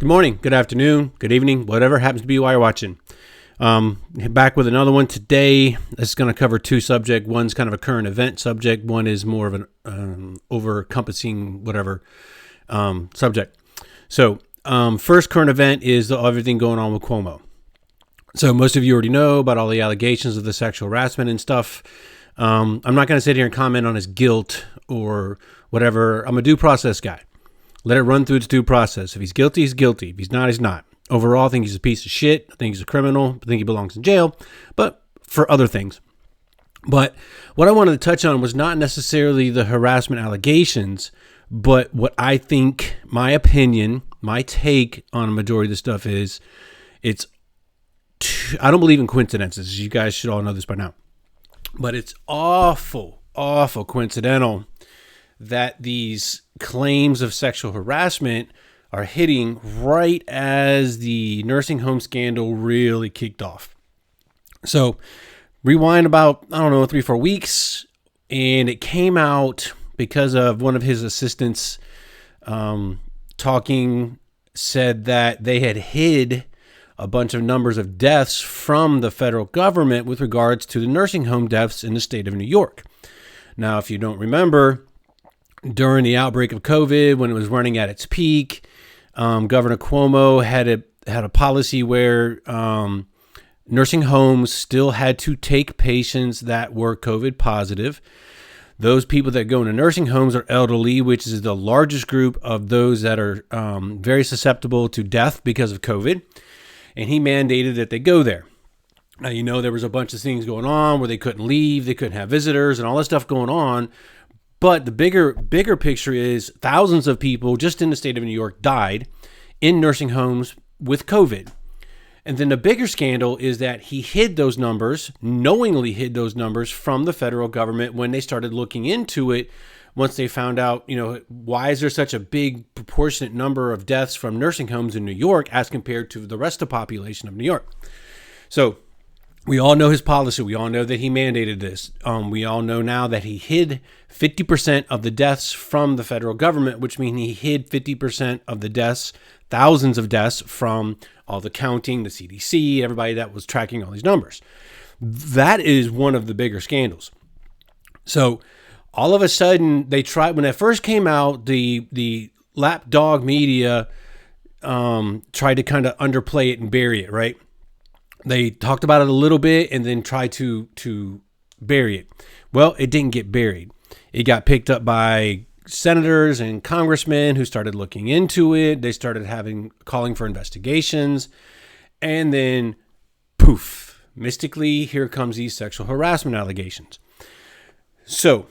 Good morning, good afternoon, good evening, whatever happens to be while you're watching. Back with another one today. This is going to cover two subjects. One's kind of a current event subject. One is more of an over-encompassing whatever subject. So first current event is everything going on with Cuomo. So most of you already know about all the allegations of the sexual harassment and stuff. I'm not going to sit here and comment on his guilt or whatever. I'm a due process guy. Let it run through its due process. If he's guilty, he's guilty. If he's not, he's not. Overall, I think he's a piece of shit. I think he's a criminal. I think he belongs in jail, but for other things. But what I wanted to touch on was not necessarily the harassment allegations, but what I think, my opinion, my take on a majority of this stuff is, I don't believe in coincidences. You guys should all know this by now. But it's awful coincidental that these claims of sexual harassment are hitting right as the nursing home scandal really kicked off. So rewind about, 3-4 weeks, and it came out because of one of his assistants said that they had hid a bunch of numbers of deaths from the federal government with regards to the nursing home deaths in the state of New York. Now, if you don't remember, during the outbreak of COVID, when it was running at its peak, Governor Cuomo had a policy where nursing homes still had to take patients that were COVID positive. Those people that go into nursing homes are elderly, which is the largest group of those that are very susceptible to death because of COVID. And he mandated that they go there. Now, there was a bunch of things going on where they couldn't leave, they couldn't have visitors and all this stuff going on. But the bigger picture is thousands of people just in the state of New York died in nursing homes with COVID. And then the bigger scandal is that he knowingly hid those numbers from the federal government when they started looking into it. Once they found out, why is there such a big proportionate number of deaths from nursing homes in New York as compared to the rest of the population of New York? So we all know his policy. We all know that he mandated this. We all know now that he hid 50% of the deaths from the federal government, which means he hid 50% of the deaths, thousands of deaths from all the counting, the CDC, everybody that was tracking all these numbers. That is one of the bigger scandals. So all of a sudden, when it first came out, the lapdog media tried to kind of underplay it and bury it, right? They talked about it a little bit and then tried to bury it. Well, it didn't get buried. It got picked up by senators and congressmen who started looking into it. They started calling for investigations. And then, poof, mystically, here comes these sexual harassment allegations. So,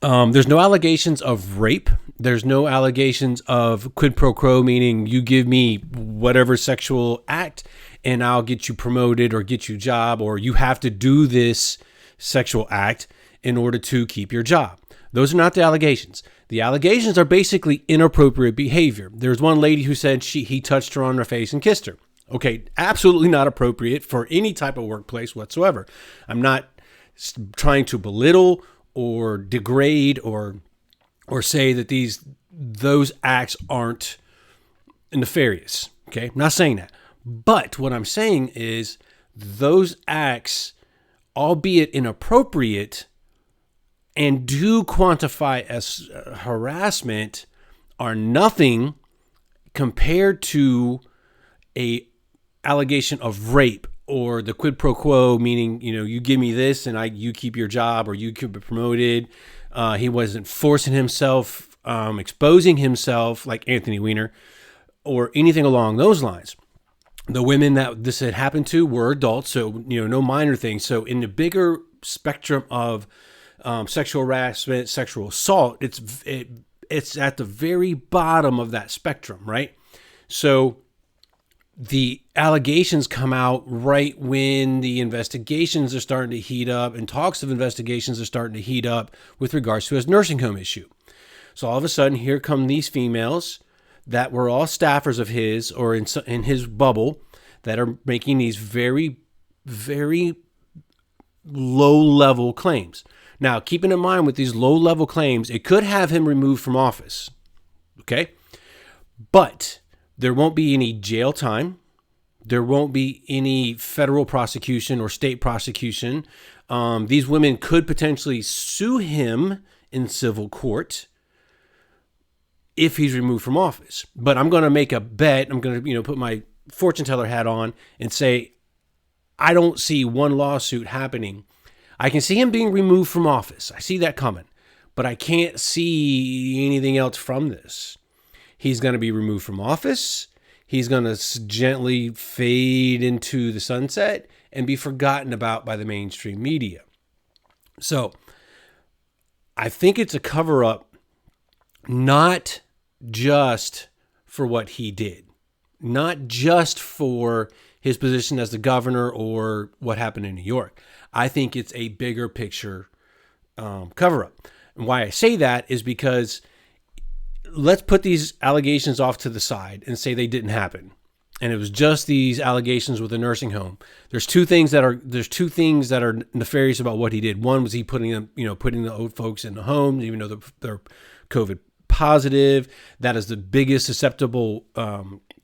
there's no allegations of rape. There's no allegations of quid pro quo, meaning you give me whatever sexual act and I'll get you promoted or get you a job, or you have to do this sexual act in order to keep your job. Those are not the allegations. The allegations are basically inappropriate behavior. There's one lady who said he touched her on her face and kissed her. Okay, absolutely not appropriate for any type of workplace whatsoever. I'm not trying to belittle or degrade or say that those acts aren't nefarious. Okay, I'm not saying that. But what I'm saying is those acts, albeit inappropriate and do quantify as harassment, are nothing compared to a allegation of rape or the quid pro quo, meaning, you give me this and you keep your job or you could be promoted. He wasn't forcing himself, exposing himself like Anthony Weiner or anything along those lines. The women that this had happened to were adults, so, no minor things. So in the bigger spectrum of sexual harassment, sexual assault, it's at the very bottom of that spectrum, right? So the allegations come out right when the investigations are starting to heat up and talks of investigations are starting to heat up with regards to his nursing home issue. So all of a sudden, here come these females that were all staffers of his or in his bubble that are making these very, very low-level claims. Now, keeping in mind with these low-level claims, it could have him removed from office, okay? But There won't be any jail time. There won't be any federal prosecution or state prosecution. These women could potentially sue him in civil court if he's removed from office. But I'm going to make a bet. I'm going to, put my fortune teller hat on and say, I don't see one lawsuit happening. I can see him being removed from office. I see that coming, but I can't see anything else from this. He's going to be removed from office. He's going to gently fade into the sunset and be forgotten about by the mainstream media. So I think it's a cover-up, not just for what he did, not just for his position as the governor or what happened in New York. I think it's a bigger picture cover-up. And why I say that is because let's put these allegations off to the side and say they didn't happen, and it was just these allegations with the nursing home. There's two things that are nefarious about what he did. One was he putting the old folks in the homes, even though they're COVID positive. That is the biggest susceptible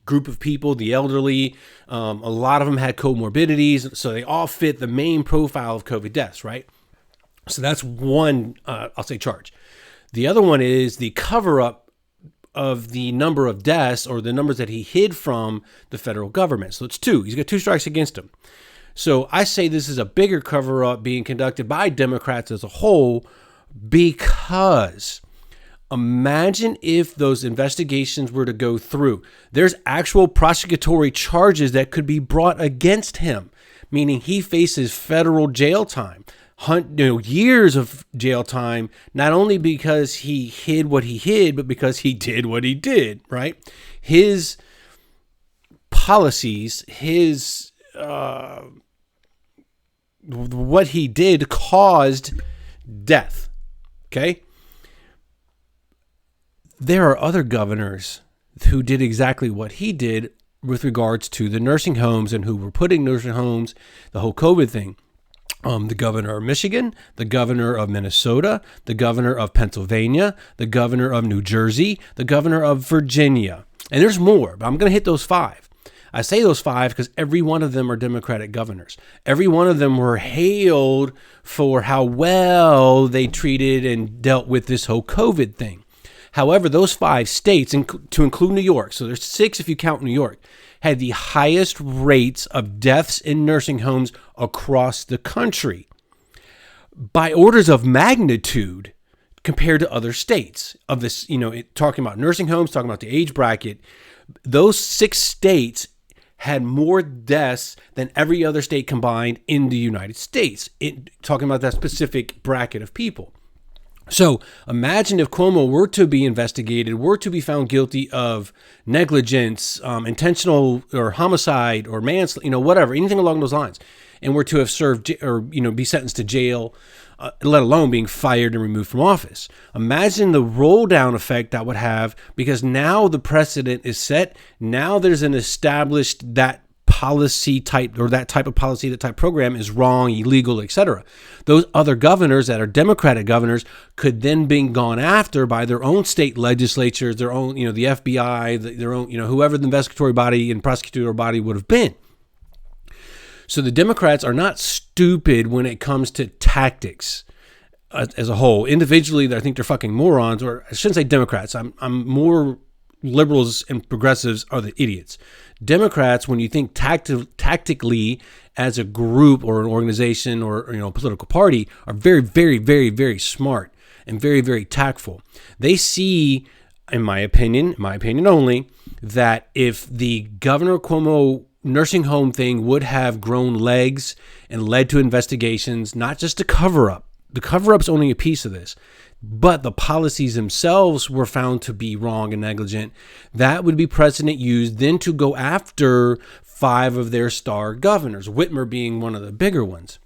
group of people, the elderly. A lot of them had comorbidities, so they all fit the main profile of COVID deaths, right? So that's one, I'll say, charge. The other one is the cover-up of the number of deaths, or the numbers that he hid from the federal government. So it's two. He's got two strikes against him. So I say this is a bigger cover-up being conducted by Democrats as a whole, because imagine if those investigations were to go through. There's actual prosecutory charges that could be brought against him, meaning he faces federal jail time. Years of jail time, not only because he hid what he hid, but because he did what he did, right? His policies, what he did caused death, okay? There are other governors who did exactly what he did with regards to the nursing homes and who were putting nursing homes, the whole COVID thing. The governor of Michigan, the governor of Minnesota, the governor of Pennsylvania, the governor of New Jersey, the governor of Virginia. And there's more, but I'm going to hit those five. I say those five because every one of them are Democratic governors. Every one of them were hailed for how well they treated and dealt with this whole COVID thing. However, those 5 states, to include New York, so there's 6 if you count New York, had the highest rates of deaths in nursing homes across the country by orders of magnitude compared to other states of this, talking about nursing homes, talking about the age bracket. Those 6 states had more deaths than every other state combined in the United States, talking about that specific bracket of people. So imagine if Cuomo were to be investigated, were to be found guilty of negligence, intentional or homicide or manslaughter, whatever, anything along those lines, and were to have served or, be sentenced to jail, let alone being fired and removed from office. Imagine the roll down effect that would have, because now the precedent is set. Now there's an established that policy type, or that type of policy, that type program is wrong, illegal, etc. Those other governors that are Democratic governors could then be gone after by their own state legislatures, their own, the FBI, their own, whoever the investigatory body and prosecutorial body would have been. So the Democrats are not stupid when it comes to tactics as a whole. Individually, I think they're fucking morons, or I shouldn't say Democrats. I'm more liberals and progressives are the idiots. Democrats, when you think tactically as a group or an organization or political party, are very, very, very, very smart and very, very tactful. They see, in my opinion only, that if the Governor Cuomo nursing home thing would have grown legs and led to investigations, not just a cover-up. The cover-up's only a piece of this, but the policies themselves were found to be wrong and negligent. That would be precedent used then to go after 5 of their star governors, Whitmer being one of the bigger ones.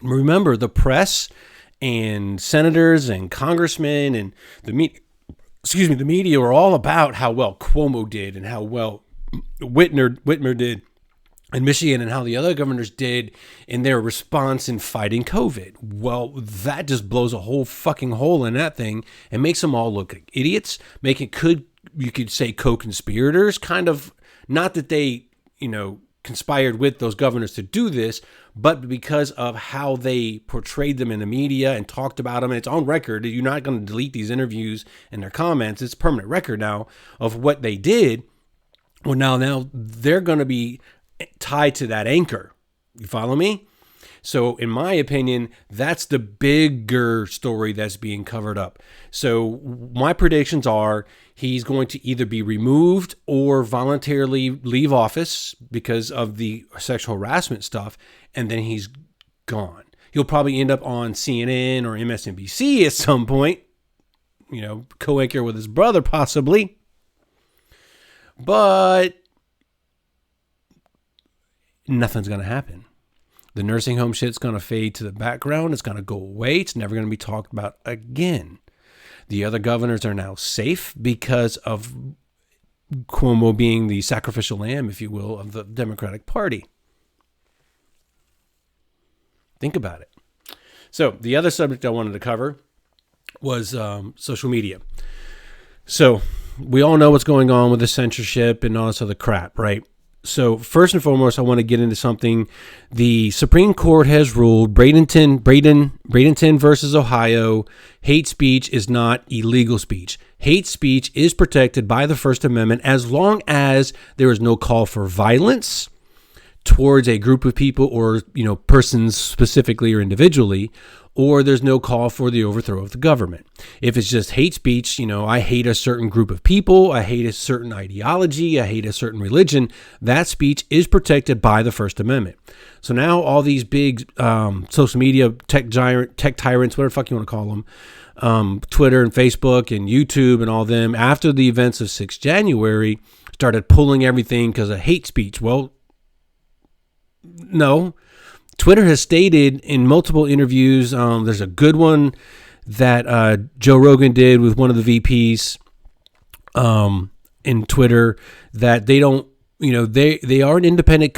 Remember, the press and senators and congressmen and the media were all about how well Cuomo did and how well Whitmer did in Michigan and how the other governors did in their response in fighting COVID. Well, that just blows a whole fucking hole in that thing and makes them all look like idiots, could you could say co-conspirators, kind of, not that they, conspired with those governors to do this, but because of how they portrayed them in the media and talked about them. And it's on record. You're not going to delete these interviews and their comments. It's permanent record now of what they did. Well, now they're going to be tied to that anchor. You follow me? So in my opinion, that's the bigger story that's being covered up. So my predictions are he's going to either be removed or voluntarily leave office because of the sexual harassment stuff, and then he's gone. He'll probably end up on CNN or MSNBC at some point, co-anchor with his brother possibly. But nothing's going to happen. The nursing home shit's going to fade to the background. It's going to go away. It's never going to be talked about again. The other governors are now safe because of Cuomo being the sacrificial lamb, if you will, of the Democratic Party. Think about it. So the other subject I wanted to cover was social media. So we all know what's going on with the censorship and all this other crap, right? So first and foremost, I want to get into something. The Supreme Court has ruled Bradenton versus Ohio, hate speech is not illegal speech. Hate speech is protected by the First Amendment as long as there is no call for violence towards a group of people or, persons specifically or individually, or there's no call for the overthrow of the government. If it's just hate speech, I hate a certain group of people, I hate a certain ideology, I hate a certain religion, that speech is protected by the First Amendment. So now all these big social media tech tyrants, whatever the fuck you want to call them, Twitter and Facebook and YouTube and all them, after the events of 6 January, started pulling everything because of hate speech. Well, no. Twitter has stated in multiple interviews, there's a good one that Joe Rogan did with one of the VPs in Twitter, that they don't, they are an independent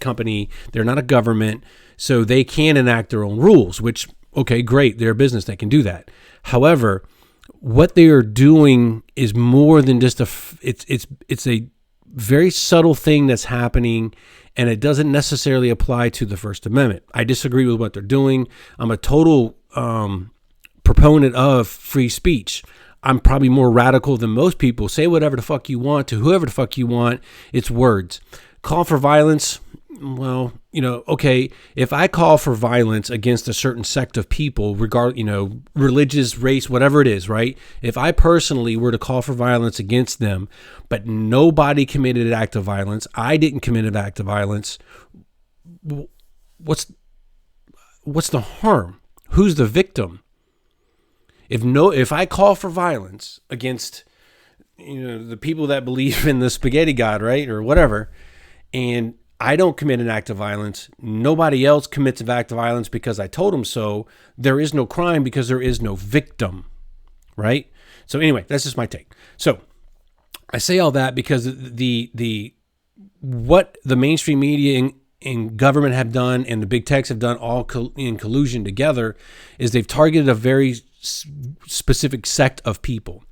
company. They're not a government, so they can enact their own rules, which, okay, great. They're a business. They can do that. However, what they are doing is more than just it's a very subtle thing that's happening, and it doesn't necessarily apply to the First Amendment. I disagree with what they're doing. I'm a total proponent of free speech. I'm probably more radical than most people. Say whatever the fuck you want to whoever the fuck you want. It's words. Call for violence. Well, okay, if I call for violence against a certain sect of people, religious, race, whatever it is, right? If I personally were to call for violence against them, but nobody committed an act of violence, I didn't commit an act of violence, what's the harm? Who's the victim? If I call for violence against, the people that believe in the spaghetti god, right, or whatever, and I don't commit an act of violence, nobody else commits an act of violence because I told them so, there is no crime because there is no victim, right? So anyway, that's just my take. So I say all that because what the mainstream media and government have done and the big techs have done all in collusion together is they've targeted a very specific sect of people.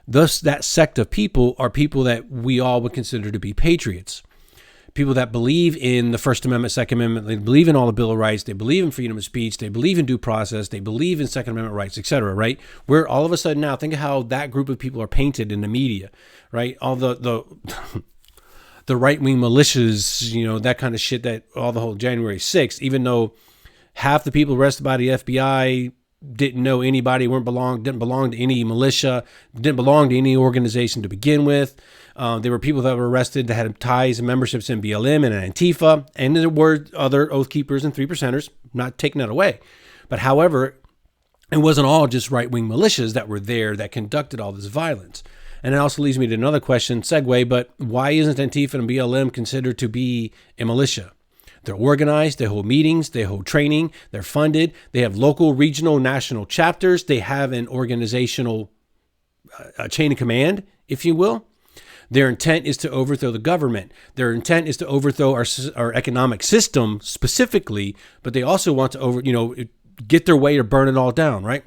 Thus, that sect of people are people that we all would consider to be patriots. People that believe in the First Amendment, Second Amendment, they believe in all the Bill of Rights, they believe in freedom of speech, they believe in due process, they believe in Second Amendment rights, etc., right? Where all of a sudden now, think of how that group of people are painted in the media, right? All the right-wing militias, that kind of shit, that all the whole January 6th, even though half the people arrested by the FBI didn't know anybody, didn't belong to any militia, didn't belong to any organization to begin with. There were people that were arrested that had ties and memberships in BLM and Antifa, and there were other Oath Keepers and 3%ers, not taking that away. But however, it wasn't all just right-wing militias that were there that conducted all this violence. And it also leads me to another question, segue, but why isn't Antifa and BLM considered to be a militia? They're organized, they hold meetings, they hold training, they're funded, they have local, regional, national chapters, they have an organizational chain of command, if you will. Their intent is to overthrow the government. Their intent is to overthrow our economic system specifically, but they also want to get their way to burn it all down, right?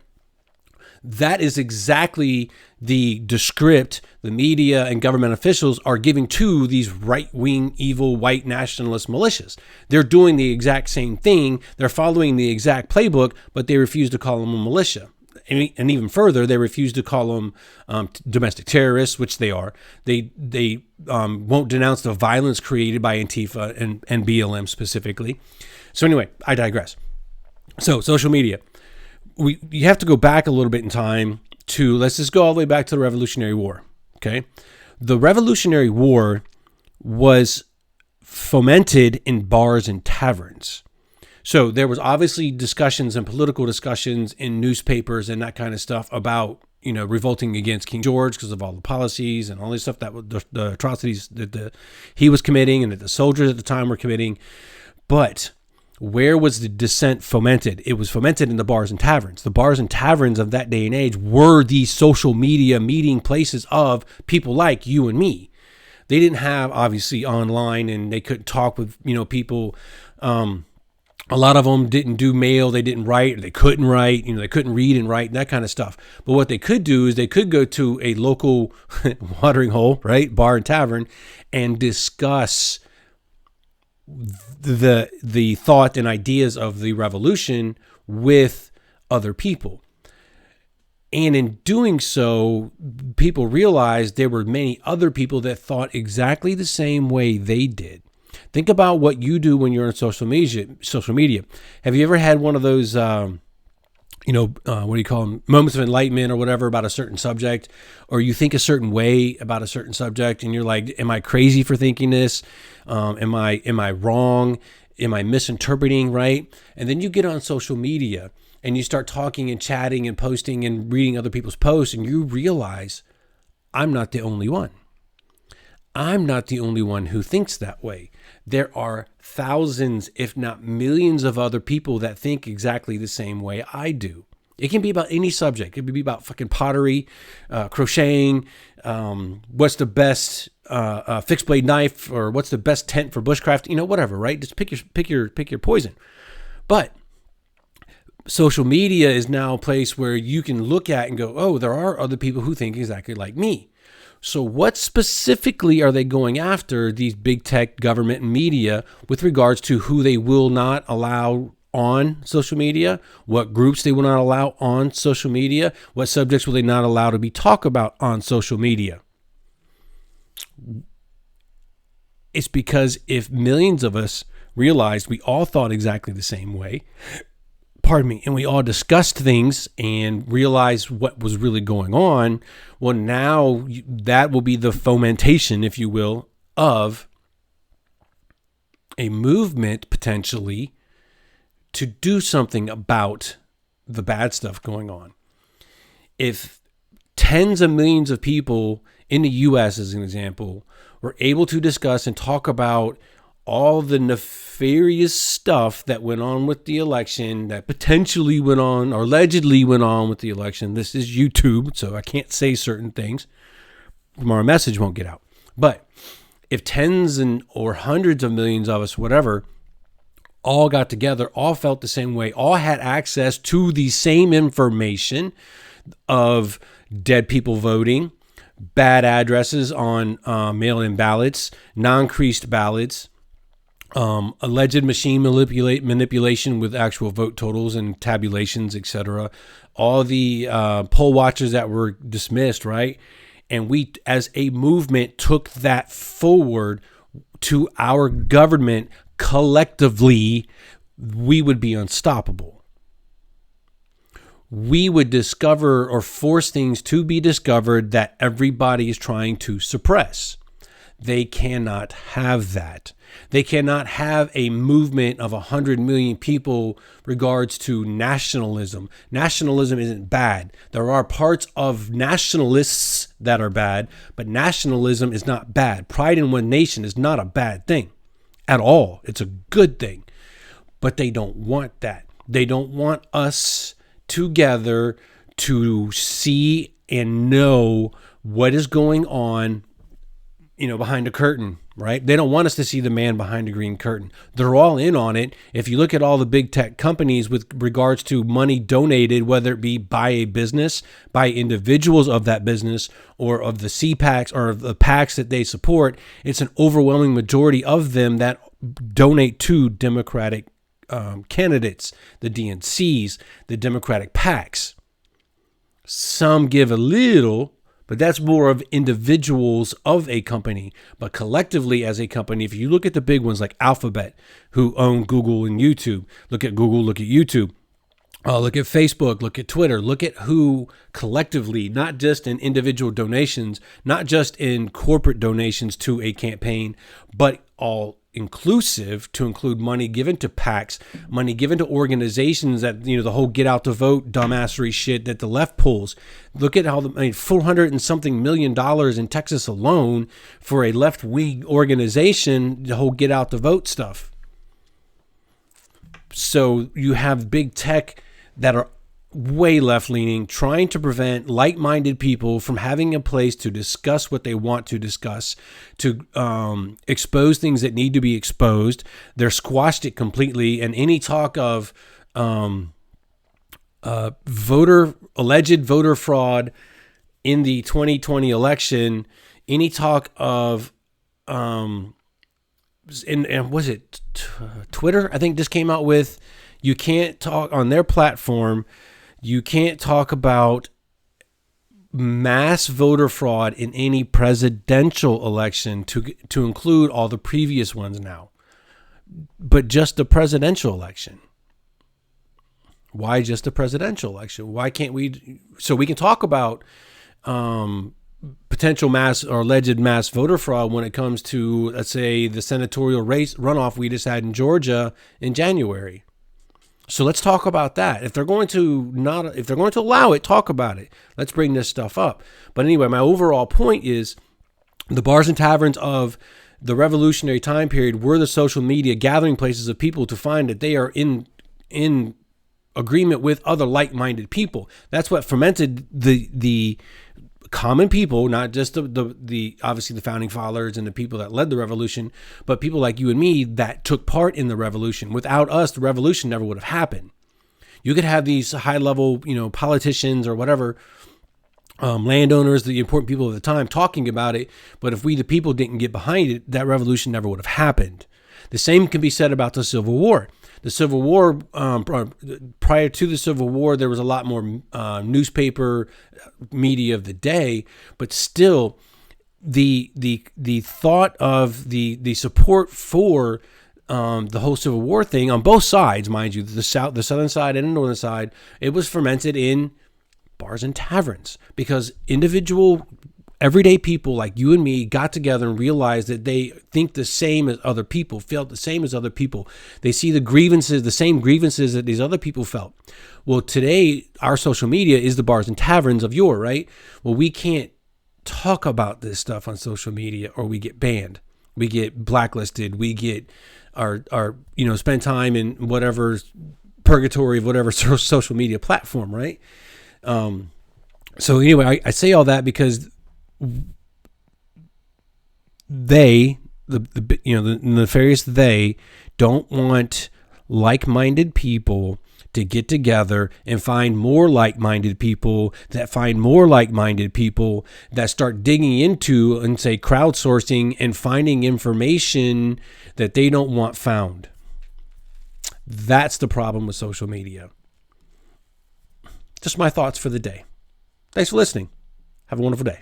That is exactly the script the media and government officials are giving to these right-wing, evil, white nationalist militias. They're doing the exact same thing. They're following the exact playbook, but they refuse to call them a militia. And even further, they refuse to call them domestic terrorists, which they are. They won't denounce the violence created by Antifa and BLM specifically. So anyway, I digress. So social media. You have to go back a little bit in time to, let's just go all the way back to the Revolutionary War. Okay. The Revolutionary War was fomented in bars and taverns. So there was obviously discussions and political discussions in newspapers and that kind of stuff about, revolting against King George because of all the policies and all this stuff, that the atrocities that he was committing and that the soldiers at the time were committing. But where was the dissent fomented? It was fomented in the bars and taverns. The bars and taverns of that day and age were the social media meeting places of people like you and me. They didn't have, obviously, online, and they couldn't talk with, people. A lot of them didn't do mail. They didn't write. Or they couldn't write. They couldn't read and write and that kind of stuff. But what they could do is they could go to a local watering hole, right, bar and tavern, and discuss the thought and ideas of the revolution with other people. And in doing so, people realized there were many other people that thought exactly the same way they did. Think about what you do when you're on social media. Have you ever had one of those, what do you call them? Moments of enlightenment or whatever about a certain subject, or you think a certain way about a certain subject and you're like, am I crazy for thinking this? Am I wrong? Am I misinterpreting? Right. And then you get on social media and you start talking and chatting and posting and reading other people's posts, and you realize I'm not the only one. I'm not the only one who thinks that way. There are thousands, if not millions, of other people that think exactly the same way I do. It can be about any subject. It could be about fucking pottery, crocheting, what's the best fixed blade knife, or what's the best tent for bushcraft, whatever, right? Just pick your poison. But social media is now a place where you can look at and go, oh, there are other people who think exactly like me. So what specifically are they going after, these big tech, government, and media, with regards to who they will not allow on social media, what groups they will not allow on social media, what subjects will they not allow to be talked about on social media? It's because if millions of us realized we all thought exactly the same way, and we all discussed things and realized what was really going on, well, now that will be the fomentation, if you will, of a movement potentially to do something about the bad stuff going on. If tens of millions of people in the U.S., as an example, were able to discuss and talk about all the nefarious stuff that went on with the election, that potentially went on or allegedly went on with the election. This is YouTube, so I can't say certain things. Our message won't get out. But if tens or hundreds of millions of us, whatever, all got together, all felt the same way, all had access to the same information of dead people voting, bad addresses on mail-in ballots, non-creased ballots, alleged machine manipulation with actual vote totals and tabulations, etc. All the poll watchers that were dismissed, right? And we, as a movement, took that forward to our government collectively, we would be unstoppable. We would discover or force things to be discovered that everybody is trying to suppress. They cannot have that. They cannot have a movement of 100 million people regards to nationalism. Nationalism isn't bad. There are parts of nationalists that are bad, but nationalism is not bad. Pride in one nation is not a bad thing at all. It's a good thing. But they don't want that. They don't want us together to see and know what is going on behind the curtain, right? They don't want us to see the man behind the green curtain. They're all in on it. If you look at all the big tech companies with regards to money donated, whether it be by a business, by individuals of that business, or of the CPACs or of the PACs that they support, it's an overwhelming majority of them that donate to Democratic candidates, the DNCs, the Democratic PACs. Some give a little, but that's more of individuals of a company. But collectively as a company, if you look at the big ones like Alphabet, who own Google and YouTube, look at Google, look at YouTube, look at Facebook, look at Twitter, look at who collectively, not just in individual donations, not just in corporate donations to a campaign, but all inclusive to include money given to PACs, money given to organizations that, the whole get out the vote dumbassery shit that the left pulls. Look at how $400 and something million in Texas alone for a left wing organization, the whole get out the vote stuff. So you have big tech that are way left leaning, trying to prevent like-minded people from having a place to discuss what they want to discuss, to expose things that need to be exposed. They're squashed it completely. And any talk of alleged voter fraud in the 2020 election, any talk of, and was it Twitter? I think just came out with, you can't talk on their platform. You can't talk about mass voter fraud in any presidential election to include all the previous ones now, but just the presidential election. Why just the presidential election? Why can't we? So we can talk about potential mass or alleged mass voter fraud when it comes to, let's say, the senatorial race runoff we just had in Georgia in January. So let's talk about that. If they're going to allow it, talk about it. Let's bring this stuff up. But anyway, my overall point is the bars and taverns of the revolutionary time period were the social media gathering places of people to find that they are in agreement with other like-minded people. That's what fermented the common people, not just the obviously the founding fathers and the people that led the revolution, but people like you and me that took part in the revolution. Without us, the revolution never would have happened. You could have these high-level, politicians or whatever, landowners, the important people of the time talking about it, but if we, the people, didn't get behind it, that revolution never would have happened. The same can be said about the Civil War. The Civil War, prior to the Civil War, there was a lot more newspaper media of the day, but still, the thought of the support for the whole Civil War thing on both sides, mind you, the southern side and the northern side, it was fermented in bars and taverns because individual everyday people like you and me got together and realized that they think the same as other people, felt the same as other people. They see the same grievances that these other people felt. Well, today, our social media is the bars and taverns of yore, right? Well, we can't talk about this stuff on social media or we get banned. We get blacklisted. We get spend time in whatever purgatory of whatever social media platform, right? So anyway, I say all that because the nefarious they don't want like-minded people to get together and find more like-minded people that find more like-minded people that start digging into and say crowdsourcing and finding information that they don't want found. That's the problem with social media. Just my thoughts for the day. Thanks for listening. Have a wonderful day.